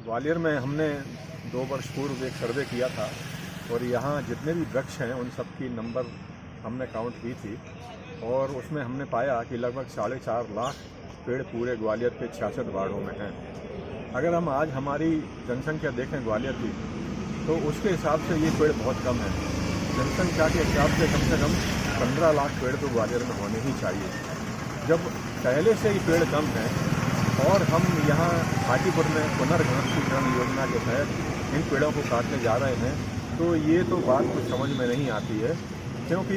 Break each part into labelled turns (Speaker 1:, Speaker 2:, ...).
Speaker 1: ग्वालियर में हमने 2 वर्ष पूर्व एक सर्वे किया था और यहाँ जितने भी वृक्ष हैं उन सब की नंबर हमने काउंट की थी और उसमें हमने पाया कि लगभग 4.5 लाख पेड़ पूरे ग्वालियर के 66 वार्डों में हैं। अगर हम आज हमारी जनसंख्या देखें ग्वालियर की तो उसके हिसाब से ये पेड़ बहुत कम है। जनसंख्या के हिसाब से कम 15 लाख पेड़ तो ग्वालियर में होने ही चाहिए। जब पहले से ही पेड़ कम हैं और हम यहाँ हाजीपुर में पुनर्घनत्वीकरण योजना के तहत इन पेड़ों को काटने जा रहे हैं तो ये तो बात कुछ समझ में नहीं आती है, क्योंकि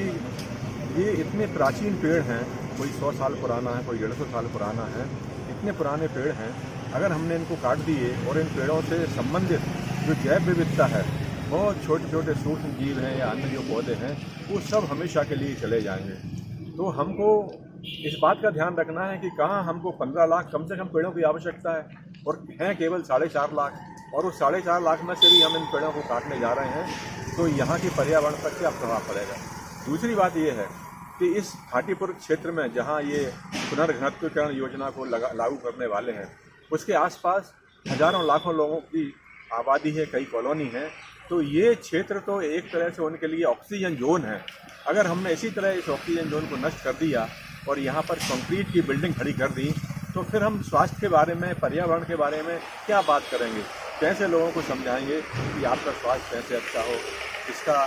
Speaker 1: ये इतने प्राचीन पेड़ हैं, कोई 100 साल पुराना है, कोई 150 साल पुराना है, इतने पुराने पेड़ हैं। अगर हमने इनको काट दिए और इन पेड़ों से संबंधित जो जैव विविधता है, बहुत छोटे छोटे सूक्ष्म जीव हैं या अन्य जो पौधे हैं, वो सब हमेशा के लिए चले जाएंगे। तो हमको इस बात का ध्यान रखना है कि कहाँ हमको 15 लाख कम से कम पेड़ों की आवश्यकता है और हैं केवल 4.5 लाख, और उस 4.5 लाख में से भी हम इन पेड़ों को काटने जा रहे हैं तो यहाँ की पर्यावरण पर क्या प्रभाव पड़ेगा। दूसरी बात ये है कि इस हाटीपुर क्षेत्र में जहाँ ये पुनर्घनत्वीकरण योजना को लागू करने वाले हैं, उसके आसपास हजारों लाखों लोगों की आबादी है, कई कॉलोनी हैं, तो ये क्षेत्र तो एक तरह से उनके लिए ऑक्सीजन जोन है। अगर हमने इसी तरह इस ऑक्सीजन जोन को नष्ट कर दिया और यहाँ पर कंक्रीट की बिल्डिंग खड़ी कर दी तो फिर हम स्वास्थ्य के बारे में, पर्यावरण के बारे में क्या बात करेंगे, कैसे लोगों को समझाएंगे कि आपका स्वास्थ्य कैसे अच्छा हो। इसका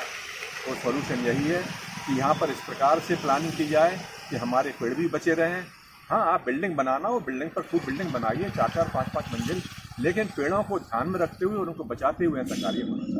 Speaker 1: वो सॉल्यूशन यही है कि यहाँ पर इस प्रकार से प्लानिंग की जाए कि हमारे पेड़ भी बचे रहें। हाँ, आप बिल्डिंग बनाना हो, बिल्डिंग पर खूब बिल्डिंग बनाइए, 4-4, 5-5 मंजिल, लेकिन पेड़ों को ध्यान में रखते हुए और उनको बचाते हुए ऐसा कार्य होना चाहिए।